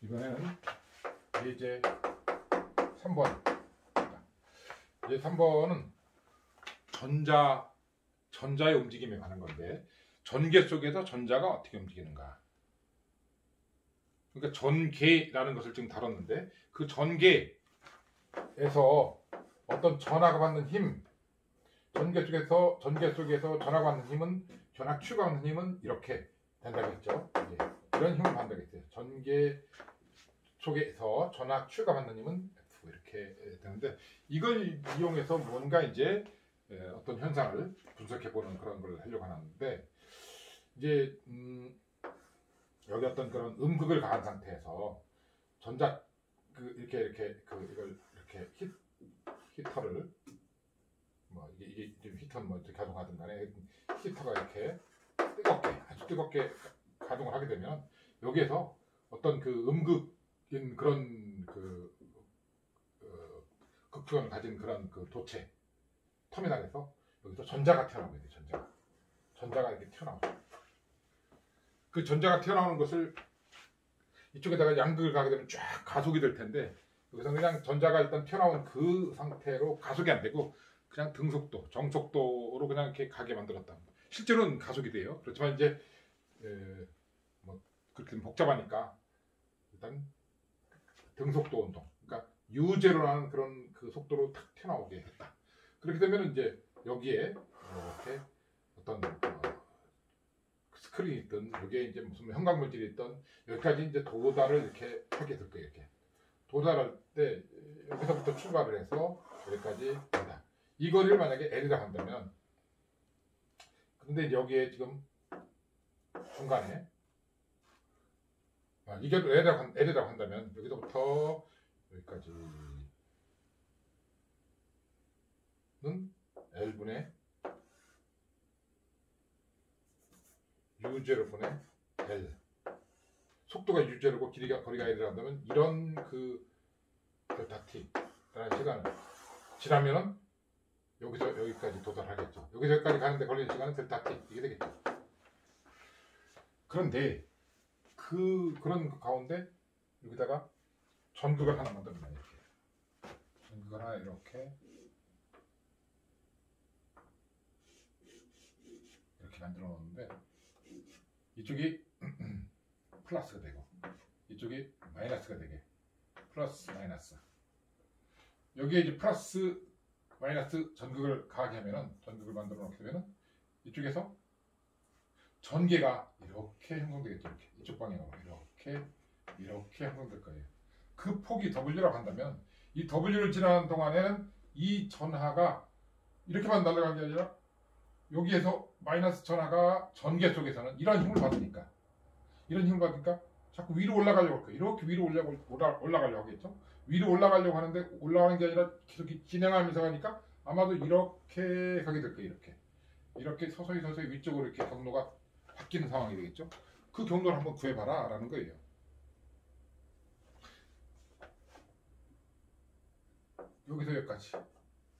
이번에는 예제 3번. 이제 3번은 전자의 움직임에 관한 건데, 전개 속에서 전자가 어떻게 움직이는가. 그러니까 전개라는 것을 지금 다뤘는데, 그 전개에서 어떤 전하가 받는 힘, 전개 속에서 전하가 받는 힘은, 전하 Q가 받는 힘은 이렇게 된다고 했죠. 이런 힘을 받는다고 했어요. 전개 속에서 전하 Q가 받는 힘은 F, 이렇게 되는데, 이걸 이용해서 뭔가 이제 어떤 현상을 분석해보는 그런 걸 하려고 하는데, 이제 여기 어떤 그런 음극을 가한 상태에서 전자 이걸 이렇게 히터를 이게 좀 히터는 뭐 이렇게 가동하든 간에 히터가 이렇게 아주 뜨겁게 가동을 하게 되면, 여기에서 어떤 그 음극인 그런 극주원을 가진 그런 그 도체 터미널에서 여기서 전자가 튀어나오게 돼요. 전자가 이렇게 튀어나오죠. 그 전자가 튀어나오는 것을 이쪽에다가 양극을 가게 되면 쫙 가속이 될 텐데, 여기서 그냥 전자가 일단 튀어나온 그 상태로 가속이 안 되고 그냥 등속도, 정속도로 그냥 이렇게 가게 만들었다. 실제로는 가속이 돼요. 그렇지만 이제 뭐 그렇게 복잡하니까 일단 등속도 운동, 그러니까 U0라는 그런 그 속도로 탁 튀어나오게 했다. 그렇게 되면 이제 여기에 이렇게 어떤 스크린이 있든, 여기에 이제 무슨 형광물질이 있든, 여기까지 이제 도달을 이렇게 하게 될 거예요. 이렇게 도달할 때 여기서부터 출발을 해서 여기까지 간다. 이 거리를 만약에 L이라고 한다면, 근데 여기에 지금 중간에 이게 L이라고 한다면, 여기서부터 여기까지는 L분의 U0분의 L, 속도가 U0고 거리가 L이라고 한다면, 이런 그 델타 T라는 시간을 지나면은 여기서 여기까지 도달하겠죠. 여기서 여기까지 가는데 걸리는 시간은 델타 T, 이게 되겠죠. 그런데 그런 가운데 여기다가 전극을 하나 만듭니다. 이렇게 전극을 하나 이렇게 만들어 놓는데, 이쪽이 플러스가 되고 이쪽이 마이너스가 되게, 플러스 마이너스, 여기에 이제 플러스 마이너스 전극을 가하게 하면은, 전극을 만들어 놓게 되면은 이쪽에서 전개가 이렇게 형성되겠죠. 이렇게 이쪽 방향으로 이렇게 형성될 거예요. 그 폭이 W라고 한다면, 이 W를 지나는 동안에는 이 전하가 이렇게만 날아간 게 아니라 여기에서 마이너스 전하가 전개 속에서는 이런 힘을 받으니까 자꾸 위로 올라가려고 할 거예요. 이렇게 위로 올라가려고 하겠죠. 위로 올라가려고 하는데, 올라가는 게 아니라 계속 진행하면서 가니까 아마도 이렇게 가게 될 거예요. 이렇게 서서히 위쪽으로 이렇게 경로가 바뀌는 상황이 되겠죠. 그 경로를 한번 구해봐라 라는 거예요. 여기서 여기까지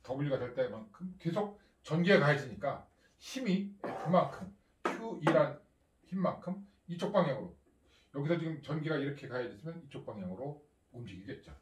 W가 될 때만큼 계속 전개가 가해지니까 힘이 F만큼, Q2란 힘만큼 이쪽 방향으로, 여기서 지금 전개가 이렇게 가해졌으면 이쪽 방향으로 움직이겠죠.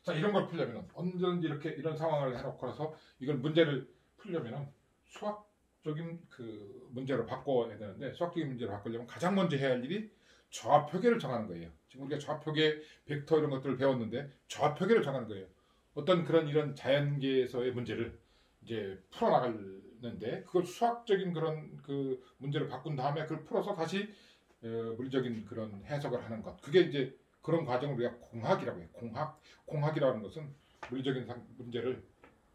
자, 이런 걸 풀려면 언제든지 이런 상황을 해놓고서 이걸 문제를 풀려면 수학적인 그 문제로 바꿔야 되는데, 수학적인 문제로 바꾸려면 가장 먼저 해야 할 일이 좌표계를 정하는 거예요. 지금 우리가 좌표계, 벡터 이런 것들을 배웠는데, 좌표계를 정하는 거예요. 어떤 이런 자연계에서의 문제를 이제 풀어나가는데, 그걸 수학적인 그런 그 문제를 바꾼 다음에 그걸 풀어서 다시 물리적인 그런 해석을 하는 것, 그게 이제 그런 과정을 우리가 공학이라고 해요. 공학이라는 것은 물리적인 문제를,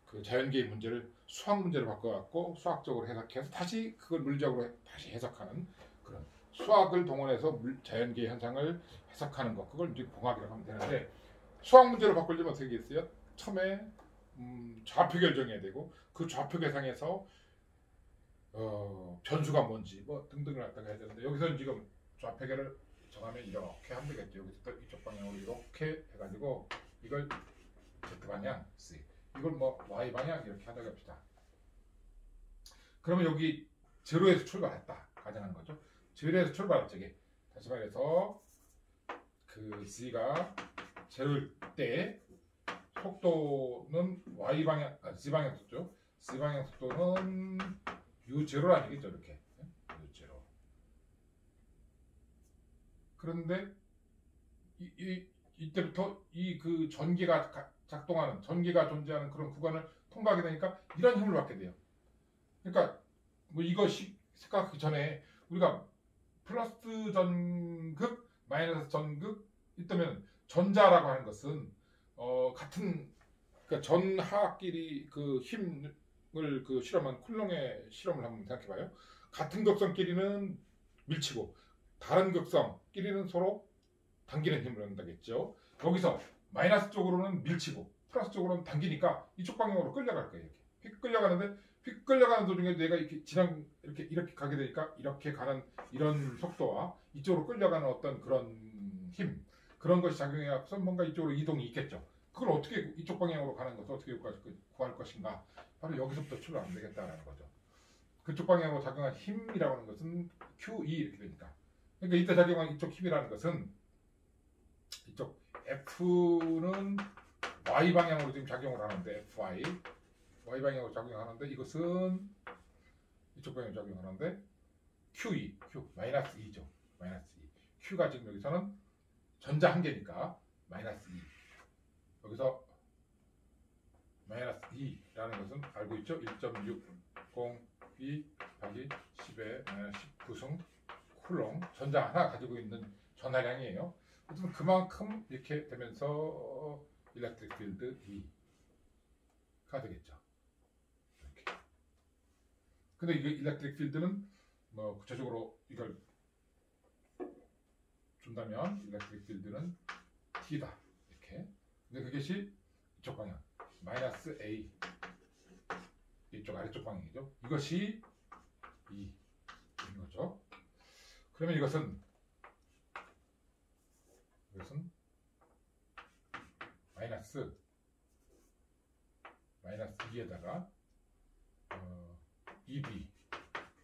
그 자연계의 문제를 수학 문제로 바꿔갖고 수학적으로 해석해서 다시 그걸 물리적으로 다시 해석하는, 그런 수학을 동원해서 자연계의 현상을 해석하는 것, 그걸 이제 공학이라고 하면 되는데, 수학 문제로 바꾸려면 어떻게 했어요? 처음에 좌표계를 정해야 되고, 그 좌표계상에서 변수가 뭔지 뭐 등등을 갖다가 해야 되는데, 여기서는 지금 좌표계를 정하면 이렇게 하면 되겠죠. 여기서 이쪽 방향으로 이렇게 해가지고, 이걸 Z방향 C, 이걸 뭐 Y방향 이렇게 하자고 합시다. 그러면 여기 제로에서 출발했다 가정하는 거죠. 제로에서 출발할 적에, 다시 말해서 그 그 Z가 제로일 때 속도는 Y 방향, Z 방향 속도죠. Z 방향 속도는 U0 아니겠죠, 이렇게. U0. 그런데 이때부터 이 그 전기가 작동하는, 전기가 존재하는 그런 구간을 통과하게 되니까 이런 힘을 받게 돼요. 그러니까 뭐 이거 생각하기 전에 우리가 플러스 전극, 마이너스 전극 있다면 전자라고 하는 것은 같은 그러니까 전하끼리 그 힘을 그 실험한 쿨롱의 실험을 한번 생각해봐요. 같은 극성끼리는 밀치고 다른 극성끼리는 서로 당기는 힘을 한다겠죠. 여기서 마이너스 쪽으로는 밀치고 플러스 쪽으로는 당기니까 이쪽 방향으로 끌려갈 거예요. 이렇게 휙 끌려가는데 휙 끌려가는 도중에 내가 이렇게 이렇게 가게 되니까 이렇게 가는 이런 속도와 이쪽으로 끌려가는 어떤 그런 힘 그런 것이 작용해서 뭔가 이쪽으로 이동이 있겠죠. 그걸 어떻게 이쪽 방향으로 가는 것을 어떻게 구할 것인가? 바로 여기서부터 출발 안 되겠다라는 거죠. 그쪽 방향으로 작용한 힘이라고 하는 것은 QE 이렇게 되니까. 그러니까 이때 작용한 이쪽 힘이라는 것은 이쪽 F는 Y 방향으로 지금 작용을 하는데 Y 방향으로 작용하는데 이것은 이쪽 방향으로 작용하는데 QE, 마이너스 2죠. 마이너스 2. Q가 지금 여기서는 전자 한 개니까 마이너스 2. 여기서 마이너스 2라는 것은 알고 있죠? 1.602 더하기 10의 마이너스 19승 쿨롱 전자 하나 가지고 있는 전하량이에요. 어쨌든 그만큼 이렇게 되면서 일렉트릭 필드 E가 되겠죠. 이렇게. 근데 이게 일렉트릭 필드는 뭐 구체적으로 이걸 준다면 일렉트릭 필드는 T다. 이렇게. 근데 그것이 이쪽 방향 마이너스 A 이쪽 아래쪽 방향이죠. 이것이 E인 거죠. 그러면 이것은 마이너스 2에다가 EB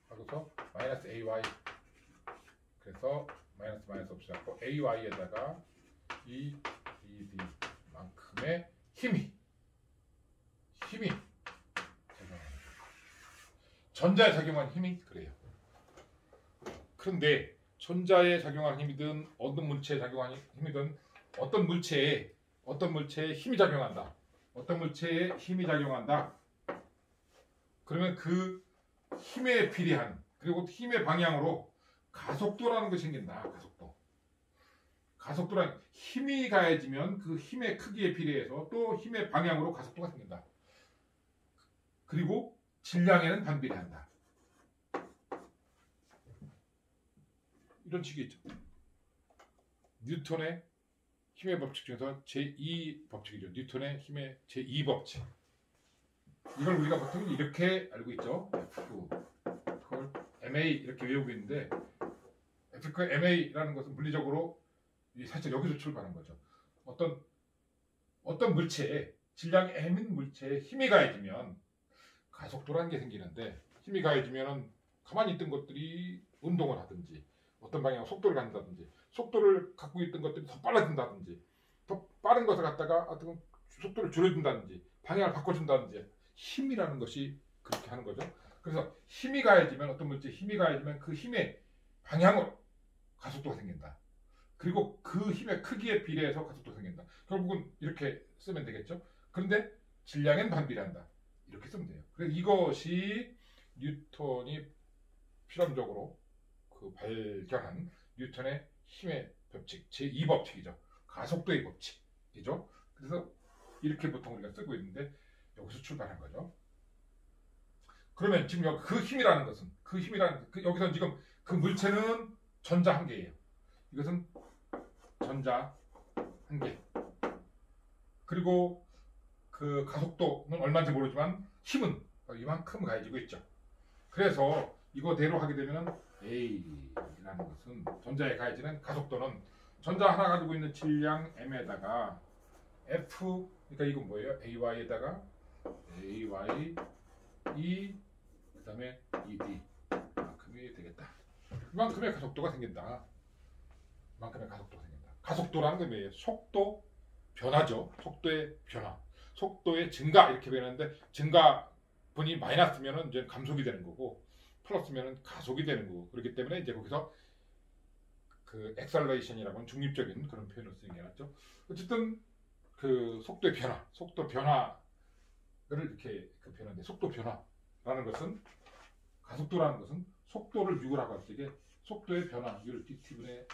하고서 마이너스 AY 그래서 마이너스 없애고 AY에다가 EB만큼의 힘이 작용하는 전자에 작용한 힘이 그래요. 그런데 전자에 작용한 힘이든 어떤 물체에 작용한 힘이든 어떤 물체에 힘이 작용한다. 어떤 물체에 힘이 작용한다. 그러면 그 힘에 비례한 그리고 힘의 방향으로 가속도라는 것이 생긴다. 가속도란 힘이 가해지면 그 힘의 크기에 비례해서 또 힘의 방향으로 가속도가 생긴다. 그리고 질량에는 반비례한다. 이런 식이죠. 뉴턴의 힘의 법칙 중에서 제2 법칙이죠. 뉴턴의 힘의 제2법칙. 이걸 우리가 보통 이렇게 알고 있죠. F, 그걸 MA 이렇게 외우고 있는데 F, MA라는 것은 물리적으로 사실 여기서 출발한 거죠. 어떤 물체에 질량이 M인 물체에 힘이 가해지면 가속도라는 게 생기는데 힘이 가해지면 가만히 있던 것들이 운동을 하든지 어떤 방향으로 속도를 갖는다든지 속도를 갖고 있던 것들이 더 빨라진다든지 더 빠른 것을 갖다가 어떤 속도를 줄여준다든지 방향을 바꿔준다든지 힘이라는 것이 그렇게 하는 거죠. 그래서 힘이 가해지면 어떤 물체에 힘이 가해지면 그 힘의 방향으로 가속도가 생긴다. 그리고 그 힘의 크기에 비례해서 가속도가 생긴다. 결국은 이렇게 쓰면 되겠죠. 그런데 질량엔 반비례한다. 이렇게 쓰면 돼요. 그래서 이것이 뉴턴이 실험적으로 그 발견한 뉴턴의 힘의 법칙 제2법칙이죠. 가속도의 법칙이죠. 그래서 이렇게 보통 우리가 쓰고 있는데 여기서 출발한 거죠. 그러면 지금 그 힘이라는 것은 여기서 지금 그 물체는 전자 한 개예요. 이것은 전자 한 개. 그리고 그 가속도는 얼마인지 모르지만 힘은 이만큼 가해지고 있죠. 그래서 이거대로 하게 되면 A라는 것은 전자에 가해지는 가속도는 전자 하나 가지고 있는 질량 M에다가 F 그러니까 이건 뭐예요? AY에다가 AY 그 다음에 ED 만큼이 되겠다. 이만큼의 가속도가 생긴다. 이만큼의 가속도가 생긴다. 가속도라는 게 뭐예요? 속도 변화죠. 속도의 변화. 속도의 증가 이렇게 변하는데 증가분이 마이너스면은 이제 감속이 되는 거고 플러스면은 가속이 되는 거고 그렇기 때문에 이제 거기서 그 엑셀레이션이라고 하는 중립적인 그런 표현을 쓰는 게 낫죠. 어쨌든 그 속도의 변화, 속도 변화를 이렇게 그 표현하는데 속도 변화라는 것은 가속도라는 것은 속도를 U라고 할 때 이게 속도의 변화율 dt분의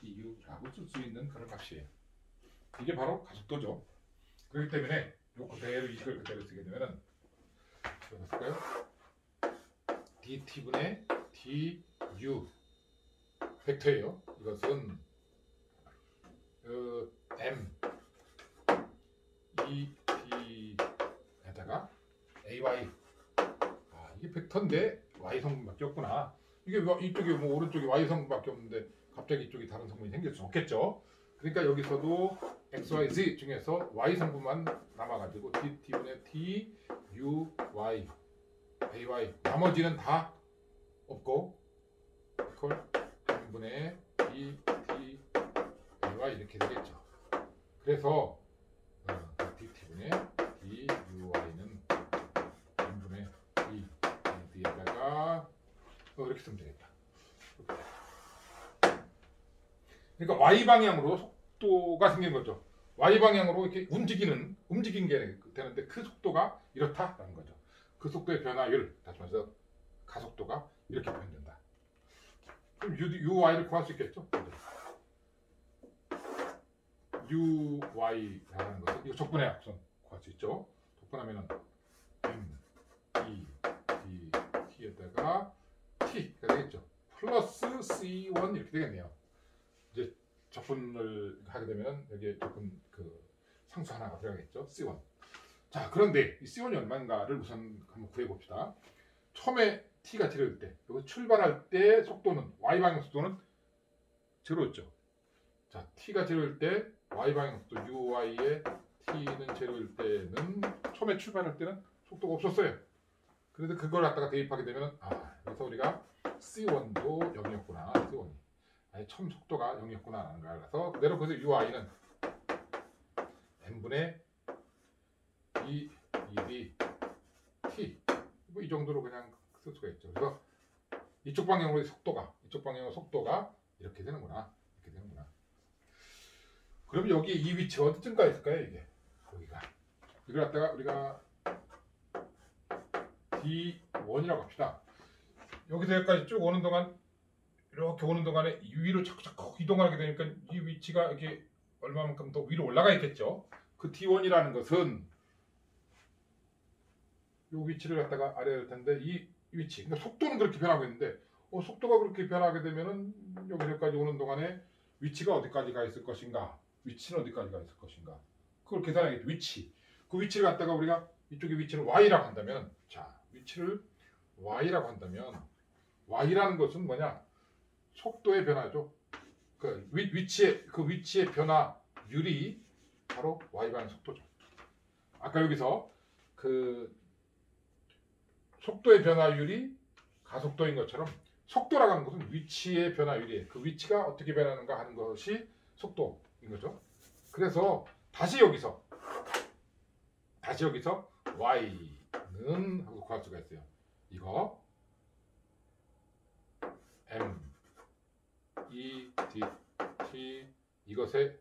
du라고 쓸 수 있는 그런 값이에요. 이게 바로 가속도죠. 그렇기 때문에 요 그대로 이걸 그대로 쓰게 되면은 이거 쓸까요? dt분의 du 벡터예요. 이것은 m e t에다가 ay 이게 벡터인데 y 성분밖에 없구나. 이게 이쪽이 뭐 오른쪽이 y 성분밖에 없는데 갑자기 이쪽이 다른 성분이 생길 수 없겠죠. 그러니까 여기서도 x, y, z 중에서 y 성분만 남아가지고 dt분의 t, u, y, ay 나머지는 다 없고 이걸 n분의 d, t, ay 이렇게 되겠죠. 그래서 dt분의 d, u, y는 n분의 d, d에다가 이렇게 쓰면 되겠다. 그러니까 y 방향으로 속도가 생긴 거죠. y 방향으로 이렇게 움직인 게 되는데 그 속도가 이렇다라는 거죠. 그 속도의 변화율 다시 말해서 가속도가 이렇게 표현된다. 그럼 uy를 구할 수 있겠죠? uy라는 것은 이거 적분의 합선 구할 수 있죠. 적분하면은 m, e, d, t에다가 t가 되겠죠. 플러스 c1 이렇게 되겠네요. 이제 적분을 하게 되면 여기에 적분 그 상수 하나가 들어가겠죠. C1. 자, 그런데 이 C1이 얼마인가를 우선 한번 구해봅시다. 처음에 t가 0일 때, 여기 출발할 때 속도는 y 방향 속도는 0였죠. 자, t가 0일 때 y 방향 속도 uy의 t는 0일 때는 처음에 출발할 때는 속도가 없었어요. 그래서 그걸 갖다가 대입하게 되면 그래서 우리가 C1도 0이었구나. C1이. 아니 처음 속도가 0이었구나 라는 걸 알아서 그대로 그래서 UI는 n분의 e, d, t 뭐 이 정도로 그냥 쓸 수가 있죠. 그래서 이쪽 방향으로 속도가 이렇게 되는구나. 이렇게 되는구나. 그럼 여기 이 위치가 어디쯤가 있을까요? 이게 여기가 이걸 갖다가 우리가 D1이라고 합시다. 여기서 여기까지 쭉 오는 동안 이렇게 오는 동안에 위로 자꾸 이동하게 되니까 이 위치가 이렇게 얼마만큼 더 위로 올라가 있겠죠. 그 D1이라는 것은 이 위치를 갖다가 알아야 할 텐데 이 위치, 그러니까 속도는 그렇게 변하고 있는데 속도가 그렇게 변하게 되면은 여기까지 오는 동안에 위치가 어디까지가 있을 것인가, 위치는 어디까지가 있을 것인가, 그걸 계산하겠죠. 위치, 그 위치를 갖다가 우리가 이쪽의 위치를 y라고 한다면, 자 위치를 y라고 한다면 y라는 것은 뭐냐? 속도의 변화죠. 그 위치의 변화율이 바로 y 방향 속도죠. 아까 여기서 그 속도의 변화율이 가속도인 것처럼 속도라고 하는 것은 위치의 변화율이에요. 그 위치가 어떻게 변하는가 하는 것이 속도인 거죠. 그래서 다시 여기서 y는 하고 구할 수가 있어요. 이거 m, e, d, t 이것의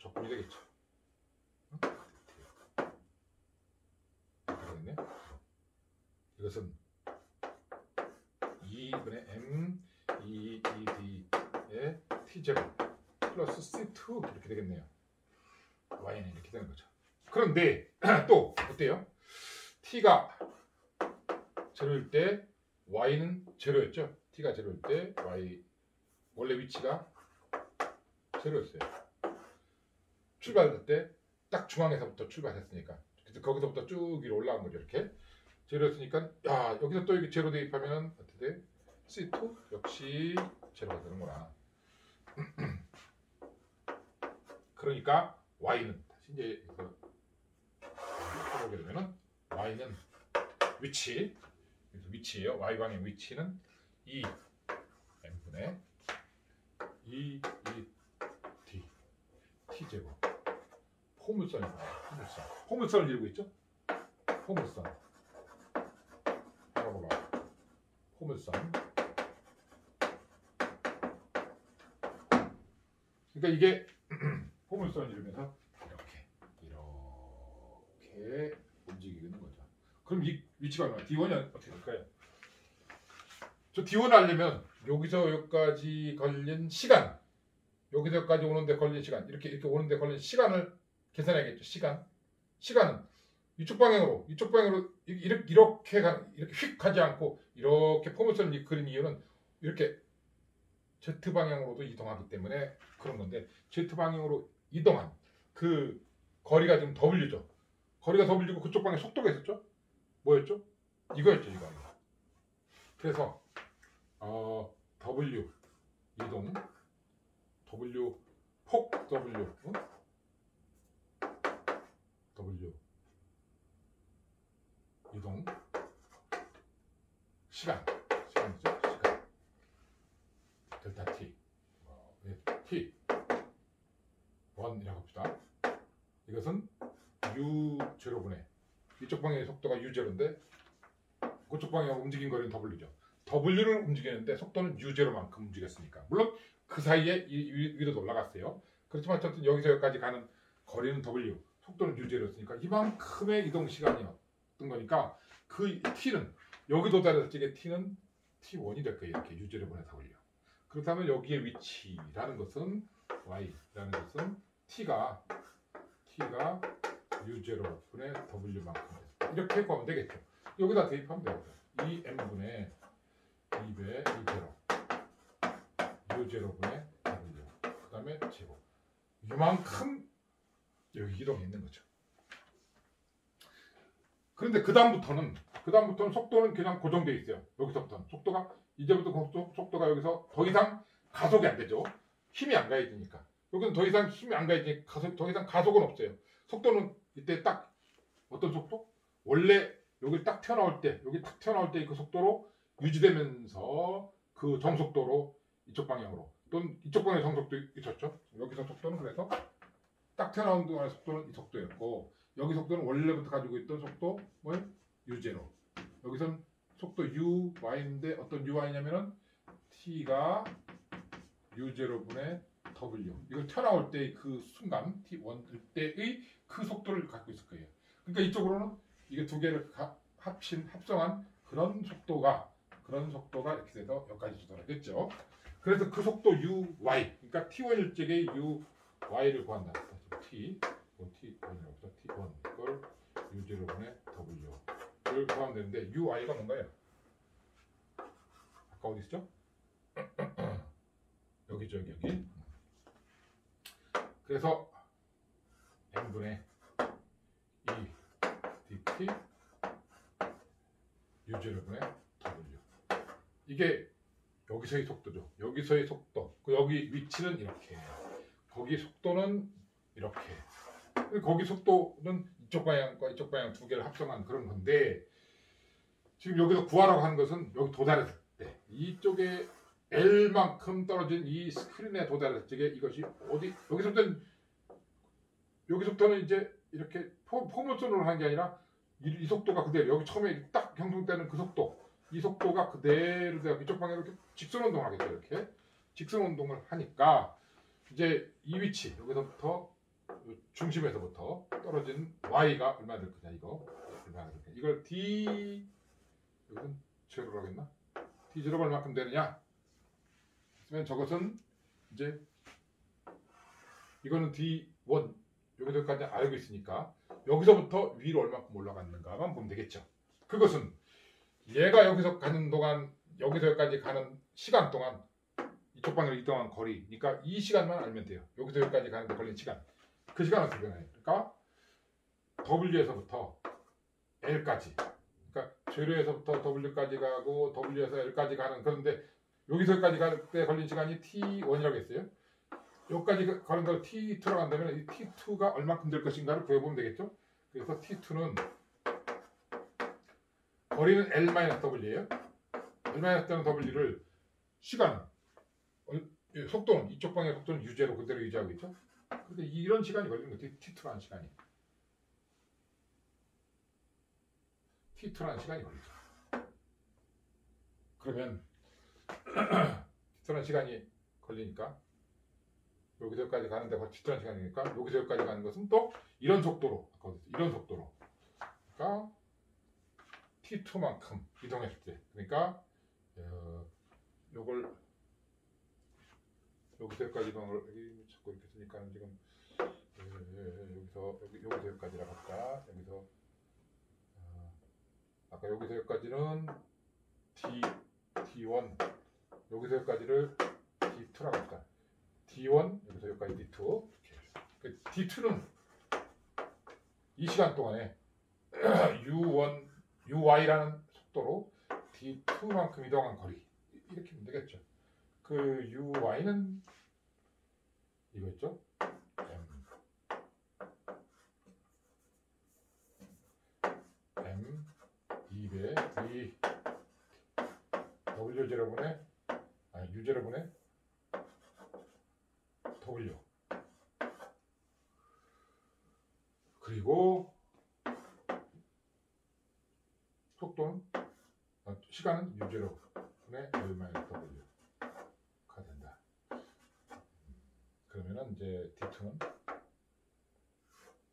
적분이 되겠죠. 되겠네. 이것은 2분의 m, e, d의 t0 플러스 c2 이렇게 되겠네요. y는 이렇게 되는 거죠. 그런데 또 어때요? t가 0일 때 y는 0였죠. t가 0일 때 y 원래 위치가 0였어요. 출발할 때 딱 중앙에서부터 출발했으니까 그래서 거기서부터 쭉 위로 올라간 거죠. 이렇게 0였으니까 여기서 또 이렇게 0 대입하면 어떻게 돼? C2 역시 0가 되는구나. 그러니까 y는 다시 이제 해보게 되면은 y는 위치예요. y 방향 위치는 2 m분의 2 d T제곱. 포물선이다. 포물선. 포물선을 이루고 있죠? 포물선. 봐봐. 포물선. 그러니까 이게 포물선을 이루면서 이렇게 움직이는 거죠. 그럼 이 위치가 얼마나? D1이 어떻게 될까요? 저 D1을 알려면 여기서 여기까지 걸린 시간, 여기서 여기까지 오는데 걸린 시간, 이렇게 오는데 걸린 시간을 계산해야겠죠. 시간은 이쪽 방향으로 이렇게 휙 가지 않고 이렇게 포물선을 그린 이유는 이렇게 Z 방향으로도 이동하기 때문에 그런 건데, Z 방향으로 이동한 그 거리가 지금 W죠. 거리가 W고 그쪽 방향 속도가 있었죠. 뭐였죠? 이거였죠, 이거. 그래서 W 이동, W 폭 W, W 이동, 시간이죠. 시간 델타 T, T 1이라고 합시다. 이것은 U0분의 이쪽 방향의 속도가 U0인데 그쪽 방향 움직인 거리는 W죠. W를 움직이는데 속도는 U0만큼 움직였으니까, 물론 그 사이에 위로 올라갔어요. 그렇지만 어쨌든 여기서 여기까지 가는 거리는 W, 속도는 U0였으니까 이만큼의 이동 시간이었던 거니까 그 T는 여기 도달했을 적에 T는 T1이 될 거예요. 이렇게 U0분의 W. 그렇다면 여기에 위치라는 것은 Y라는 것은 T가 U0분의 W만큼 이렇게 구하면 되겠죠. 여기다 대입하면 되겠죠. 2M분의 2배 U0 U0분의 W 그 다음에 제곱, 이만큼 여기 이동했는 거죠. 그런데 그 다음부터는 속도는 그냥 고정되어 있어요. 여기서부터는 속도가 속도가 여기서 더 이상 가속이 안 되죠. 힘이 안 가해지니까. 여기는 더 이상 힘이 안 가해지니까 더 이상 가속은 없어요. 속도는 이때 딱 어떤 속도? 원래 여기 딱 튀어나올 때 그 속도로 유지되면서 그 정속도로 이쪽 방향으로, 또는 이쪽 방향의 정속도 있었죠. 여기서 속도는 그래서 딱 튀어나온 동안의 속도는 이 속도였고, 여기 속도는 원래부터 가지고 있던 속도 U0. 여기선 속도 UY인데 어떤 UY냐면은 T가 U0분의 W. 이걸 튀어나올 때 그 순간 T1일 때의 그 속도를 갖고 있을 거예요. 그러니까 이쪽으로는 이게 두 개를 합성한 그런 속도가 이렇게 돼서 여기까지 도달하겠죠. 그래서 그 속도 UY, 그러니까 T1일 적의 UY를 구한다. T1이라고 해서 T1 이걸 U0분의 W를 구하면 되는데, UY가 뭔가요? 아까 어디 있죠? 여기죠, 여기. 그래서 M분의 2 dt U0분의 W. 이게 여기서의 속도죠. 여기서의 속도. 여기 위치는 이렇게. 거기 속도는 이렇게. 거기 속도는 이쪽 방향과 이쪽 방향 두 개를 합성한 그런 건데, 지금 여기서 구하라고 하는 것은 여기 도달했을 때 이쪽에 L만큼 떨어진 이 스크린에 도달했을 때 이것이 어디, 여기서부터는 이제 이렇게 포물선으로 하는 게 아니라 이 속도가 그대로 여기 처음에 딱 형성되는 그 속도, 이 속도가 그대로 되어 이쪽 방향으로 이렇게 직선 운동을 하겠죠. 이렇게 직선 운동을 하니까 이제 이 위치, 여기서부터 중심에서부터 떨어진 Y가 얼마 될 거냐, 이거 얼마나 될 거냐. 이걸 D, 여기는 제로로 하겠나? D0가 얼마큼 되느냐? 그러면 저것은 이제 이거는 D1 여기서까지 알고 있으니까 여기서부터 위로 얼마큼 올라갔는가만 보면 되겠죠. 그것은 얘가 여기서 가는 동안, 여기서 여기까지 가는 시간 동안 이쪽 방향으로 이동한 거리니까 이 시간만 알면 돼요. 여기서 여기까지 가는데 걸린 시간, 그 시간은 어떻게 되나요? 그러니까 W에서부터 L까지, 그러니까 제로에서부터 W까지 가고 W에서 L까지 가는, 그런데 여기서 여기까지 갈 때 걸린 시간이 T1이라고 했어요. 여기까지 가는 걸 T2라고 한다면 이 T2가 얼마큼 될 것인가를 구해보면 되겠죠. 그래서 T2는 거리는 L-W예요. L-W를 시간, 속도는 이쪽 방향의 속도는 U0 그대로 유지하고 있죠. 근데 이런 시간이 걸리는 거지. T2라는 시간이. T2라는 시간이 걸리죠. 그러면 T2라는 시간이 걸리니까 여기서 여기까지 가는데 T2라는 시간이니까 여기서 여기까지 가는 것은 또 이런 속도로, 이런 속도로. 그러니까 T2만큼 이동했을 때, 그러니까 요걸 여기서 여기까지 이동을 여기 자꾸 이렇게 쓰니까 지금 여기서 여기까지라고 할까? 여기서 아까 여기서 여기까지는 T1, 여기서 여기까지를 D2라고 합시다. D1, 여기서 여기까지 D2. 이렇게. D2는 이 시간 동안에 U1, UY라는 속도로 D2만큼 이동한 거리. 이렇게 하면 되겠죠. 그 UY는 이거 있죠? M 2배 E W0분의 U0분의 W, 그리고 속도는 시간은 U0분의 L-W가 된다. 그러면은 이제 D2는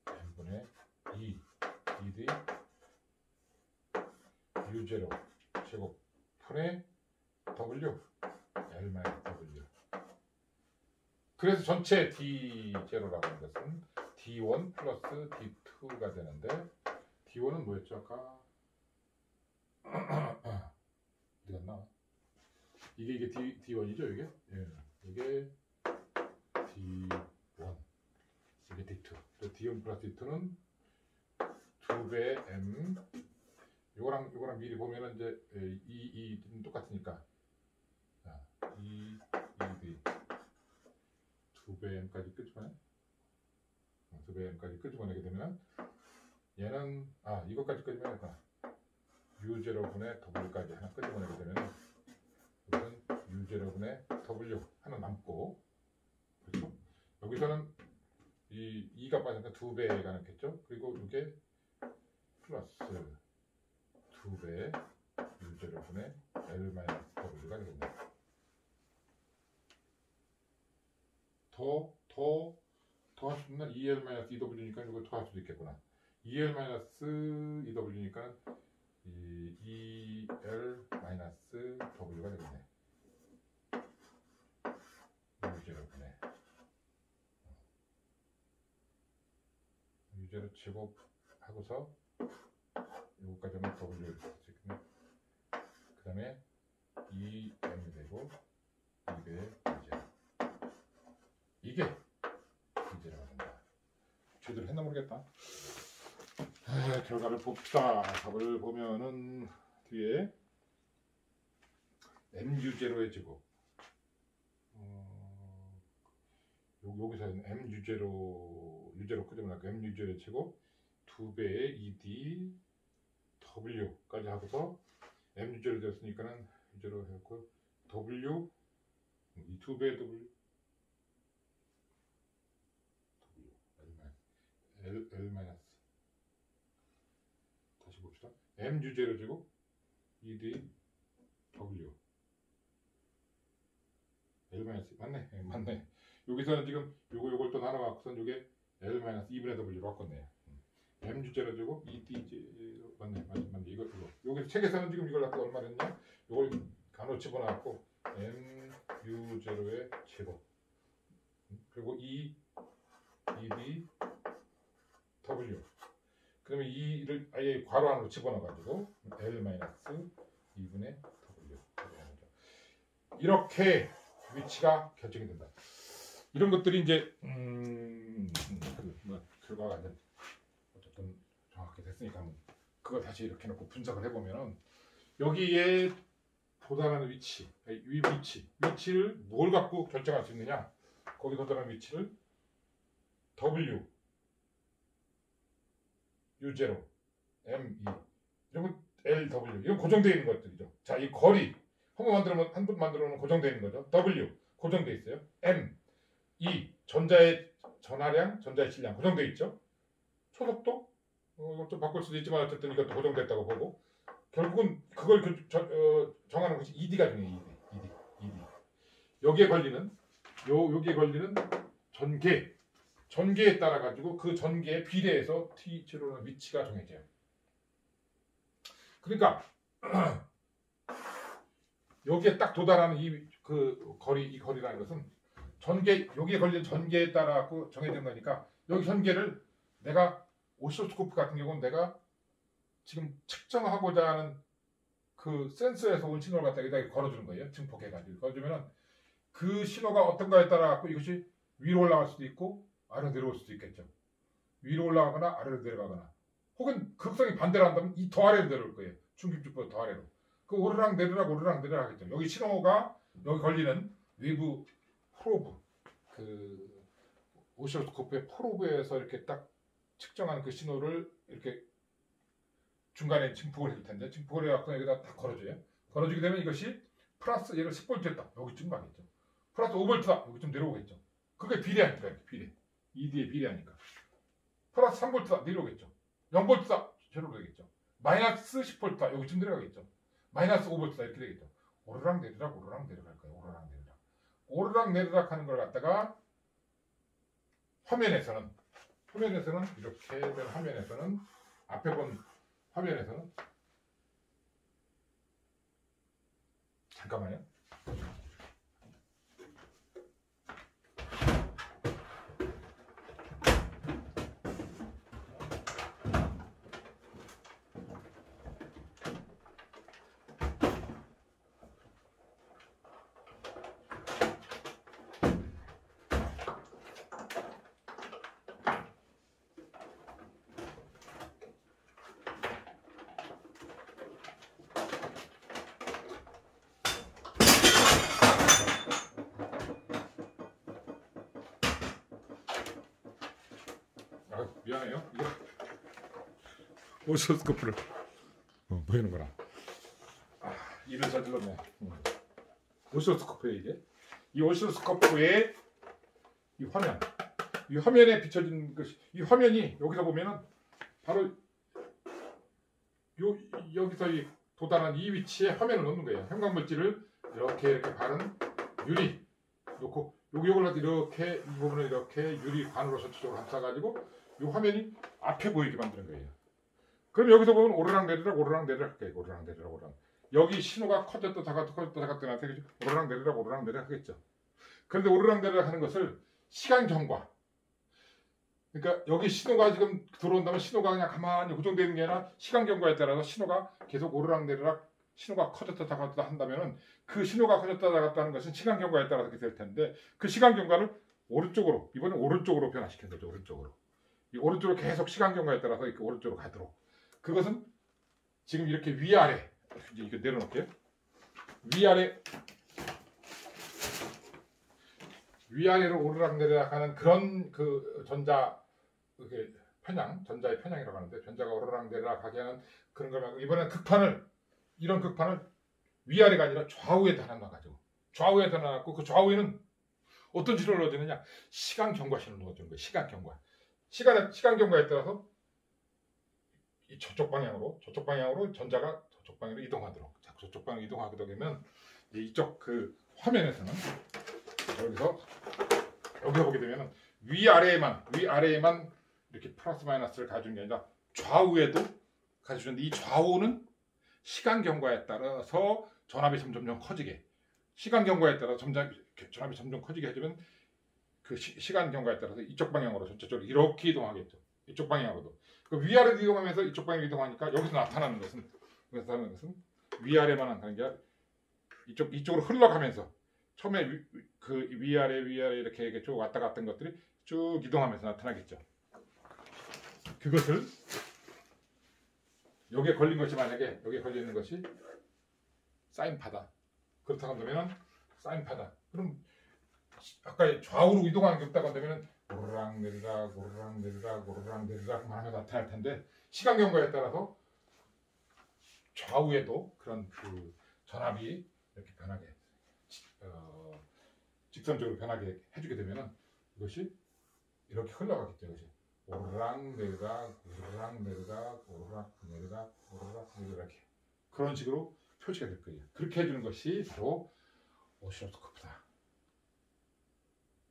M분의 2 ED U0 제곱 분의 W L-W. 그래서 전체 D0라고 하는 것은 D1 플러스 D2가 되는데, D1은 뭐였죠 아까? 어디 갔나? 이게 D1이죠 이게? 예. 이게 D1, 이게 D2. D1 플러스 D2는 2배 M. 요거랑 미리 보면은 이제 이 똑같으니까. 자, 2D 2배 M까지 끄집어내. 2배 M까지 끄집어내게 되면 얘는 이것까지 끄집어내니까 U0분의 W까지 하나 끄집어내게 되면 여기는 U0분의 W 하나 남고, 그렇죠? 여기서는 이 2가 빠지니까 2배가 남겠죠? 그리고 이게 플러스 2배 U0분의 L-W가 되겠네요. 더 할 수 있는 EL-EW니까 이거 더 할 수도 있겠구나. EL-EW니까 EL-W가 되겠네. U0분의 U0 제곱하고서 요거까지 하면 W를 쓰겠네. 그 다음에 2M이 되고 2배의 U0. 이게 문제라고 한다. 제대로 했나 모르겠다. 결과를 봅시다. 답을 보면은 뒤에 MU0의 제곱. 여기서는 U0 끄집어내고 MU0의 제곱 2배의 ED W까지 하고서 MU0 되었으니까는 U0 해갖고 W 이 2배의 W L 마이너스, 다시 봅시다. MU0 제곱 ED W L 마이너스, 맞네. 여기서는 지금 요걸 또 나눠 갖고선 요게 L 마이너스 2분의 W로 바꿨네요. MU0 제곱 ED 맞네. 이거 여기 책에서는 지금 이걸 갖고 얼마 됐냐? 요걸 간호 집어넣고 MU0의 제곱 그리고 ED W. 그러면 2를 아예 괄호 안으로 집어넣어가지고 L-2분의 W. 이렇게 위치가 결정이 된다. 이런 것들이 이제 결과가 이제 어쨌든 정확히 됐으니까 그걸 다시 이렇게 놓고 분석을 해보면은 여기에 도달하는 위치를 뭘 갖고 결정할 수 있느냐? 거기 도달하는 위치를 W U0, M2 이런 건 LW 이건 고정되어 있는 것들이죠. 자, 이 거리 한 번 만들어 놓으면 고정되어 있는 거죠. W 고정되어 있어요. M, E 전자의 전하량, 전자의 질량 고정되어 있죠. 초속도 이걸 좀 바꿀 수도 있지만 어쨌든 이것도 고정됐다고 보고 결국은 그걸 정하는 것이 ED가 중요해요. ED. 여기에 걸리는 전개에 따라 가지고 그 전개에 비례해서 T0의 위치가 정해져요. 그러니까 여기에 딱 도달하는 이 거리라는 것은 여기에 걸린 전개에 따라 갖고 정해진 거니까 여기 전개를 내가 오시로스코프 같은 경우는 내가 지금 측정하고자 하는 그 센서에서 온 신호를 갖다 여기다 걸어주는 거예요. 증폭해가지고 걸어주면은 그 신호가 어떤가에 따라 갖고 이것이 위로 올라갈 수도 있고 아래로 내려올 수도 있겠죠. 위로 올라가거나 아래로 내려가거나 혹은 극성이 반대로 한다면 이 더 아래로 내려올 거예요. 중립축보다 더 아래로. 그 오르락 내리락 하겠죠. 여기 신호가 여기 걸리는 외부 프로브 그 오시로스코프의 프로브에서 이렇게 딱 측정하는 그 신호를 이렇게 중간에 증폭을 해줄 텐데 증폭을 해갖고 여기다 딱 걸어줘요. 걸어주게 되면 이것이 플러스 얘를 10V였다. 여기쯤 가겠죠. 플러스 5V다. 여기쯤 내려오겠죠. 그게 비례하니까 이렇게 비례. ED에 비례하니까. 플러스 3V다. 내려오겠죠. 0V다. 내려오겠죠. 마이너스 10V다. 여기쯤 내려가겠죠. 마이너스 5V다. 이렇게 되겠죠. 오르락 내리락 내려갈 거예요. 오르락 내리락 하는 걸 갖다가 화면에서는 이렇게 된 화면에서는 앞에 본 화면에서는 잠깐만요. 미안해요. 이거 오시로스코프를 보이는 거라. 일을 저질렀네. 오시로스코프에 이게 이 오시로스코프의 이 화면에 비춰진 것이 이 화면이 여기서 보면은 바로 여기서 이 도달한 이 위치에 화면을 놓는 거예요. 형광물질을 이렇게 바른 유리 놓고 요걸 이렇게 이 부분을 이렇게 유리관으로 전체적으로 감싸가지고 이 화면이 앞에 보이게 만드는 거예요. 그럼 여기서 보면 오르락 내리락 여기 신호가 커졌다 작았다 나한테 오르락 내리락 하겠죠. 그런데 오르락 내리락 하는 것을 시간 경과 그러니까 여기 신호가 지금 들어온다면 신호가 그냥 가만히 고정되는 게 아니라 시간 경과에 따라서 신호가 계속 오르락 내리락 신호가 커졌다 작았다 한다면은 그 신호가 커졌다 작았다 하는 것은 시간 경과에 따라서 그렇게 될 텐데 그 시간 경과를 오른쪽으로 이번엔 오른쪽으로 변화시키는 거죠. 이 오른쪽으로 계속 시간 경과에 따라서 이렇게 오른쪽으로 가도록 그것은 지금 이렇게 위아래 이제 이거 내려놓을게요. 위아래로 오르락 내리락 하는 그런 그 전자의 편향이라고 하는데 전자가 오르락 내리락 하게 하는 그런 걸 말고 이번엔 이런 극판을 위아래가 아니라 좌우에다 하나 놔가지고 좌우에다 놔갖고 그 좌우에는 어떤 신호를 넣어주느냐 시간 경과 신호를 넣어주는 거예요. 시간 경과. 시간 경과에 따라서 저쪽 방향으로 전자가 저쪽 방향으로 이동하도록 저쪽 방향으로 이동하게 되면 이쪽 그 화면에서는 여기서 보게 되면 위아래에만 이렇게 플러스 마이너스를 가져주는 게 아니라 좌우에도 가져주는데 이 좌우는 시간 경과에 따라서 전압이 점점 커지게 시간 경과에 따라 전압이 점점 커지게 해주면 그 시간 경과에 따라서 이쪽 방향으로 전체적으로 이렇게 이동하겠죠. 이쪽 방향으로도. 그 위아래로 이동하면서 이쪽 방향으로 이동하니까 여기서 나타나는 것은 위아래만 나타나는 게 아니라 이쪽으로 흘러가면서 처음에 그 위아래 이렇게 쭉 왔다 갔던 것들이 쭉 이동하면서 나타나겠죠. 그것을 여기에 걸린 것이 만약에 여기에 걸려 있는 것이 사인파다. 그렇다고 한다면 사인파다. 그럼 아까 좌우로 이동하는 게 없다고 한다면 오르락 내리락 하면 나타날 텐데 시간 경과에 따라서 좌우에도 그런 그 전압이 이렇게 변하게 직선적으로 변하게 해주게 되면은 이것이 이렇게 흘러가겠죠. 그지? 오르락 내리락 오르락 내리락 오르락 내리락 오르락 내리락 이렇게 그런 식으로 표시가 될 거예요. 그렇게 해주는 것이 바로 오실로스코프다.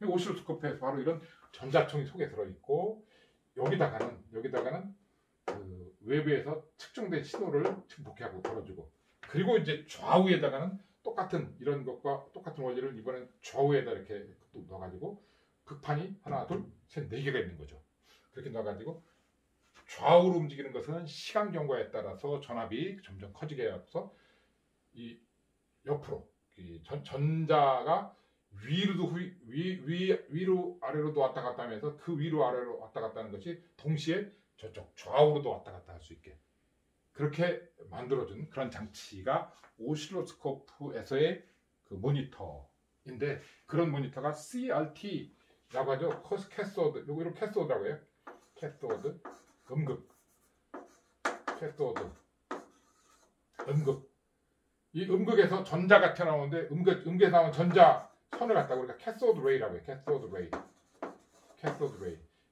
오실로스코프에서 바로 이런 전자총이 속에 들어있고 여기다가는 그 외부에서 측정된 신호를 증폭하고 걸어주고 그리고 이제 좌우에다가는 똑같은 이런 것과 똑같은 원리를 이번엔 좌우에다 이렇게 또 넣어가지고 극판이 하나 둘셋 네 개가 있는 거죠. 그렇게 넣어가지고 좌우로 움직이는 것은 시간 경과에 따라서 전압이 점점 커지게 해서 이 옆으로 이 전자가 위로 아래로도 왔다 갔다 하면서 그 위로 아래로 왔다 갔다 하는 것이 동시에 저쪽 좌우로도 왔다 갔다 할 수 있게 그렇게 만들어준 그런 장치가 오실로스코프에서의 그 모니터인데 그런 모니터가 CRT라고 하죠. 캐소드, 요거 이런 캐소드라고 해요. 캐소드, 음극. 이 음극에서 전자가 튀어나오는데 음극에서 나온 전자 선을 갖다가 우리가 캐소드 레이라고 해요.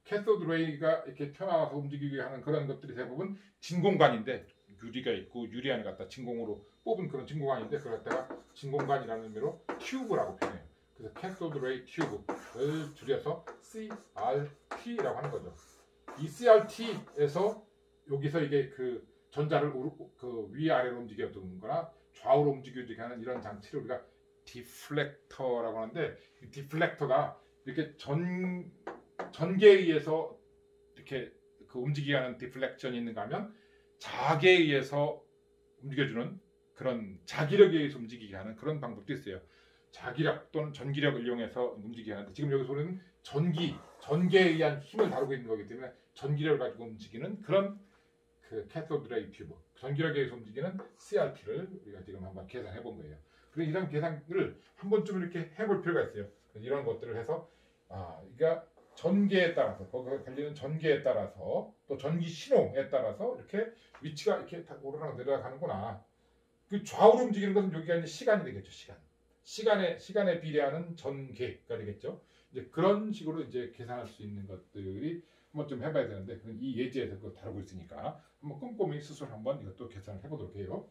캐소드 레이가 이렇게 튀어나와서 움직이게 하는 그런 것들이 대부분 진공관인데 유리가 있고 유리 안을 갖다 진공으로 뽑은 그런 진공관인데 그걸 갖다가 진공관이라는 의미로 튜브라고 표현해요. 그래서 캐소드 레이 튜브를 줄여서 CRT라고 하는 거죠. 이 CRT에서 여기서 이게 그 전자를 그 위아래로 움직여두는 거나 좌우로 움직여주게 하는 이런 장치를 우리가 디플렉터라고 하는데 이 디플렉터가 이렇게 전기에 의해서 이렇게 그 움직이게 하는 디플렉션이 있는가 하면 자기에 의해서 움직여주는 그런 자기력에 의해서 움직이게 하는 그런 방법도 있어요. 자기력 또는 전기력을 이용해서 움직이게 하는데 지금 여기서 우리는 전기에 의한 힘을 다루고 있는 거기 때문에 전기력을 가지고 움직이는 그런 그 캐소드 레이 튜브 전기력에 의해서 움직이는 CRT를 우리가 지금 한번 계산해 본 거예요. 그래서 이런 계산을 한 번쯤 이렇게 해볼 필요가 있어요. 이런 것들을 해서 그러니까 전기에 따라서 거기에 달리는 전기에 따라서 또 전기 신호에 따라서 이렇게 위치가 이렇게 다 오르락 내려가는구나. 그 좌우로 움직이는 것은 여기가 이제 시간이 되겠죠. 시간에 비례하는 전개가 되겠죠. 이제 그런 식으로 이제 계산할 수 있는 것들이 한번 좀 해봐야 되는데 이 예제에서 그거 다루고 있으니까 한번 꼼꼼히 스스로 한번 이것도 계산을 해보도록 해요.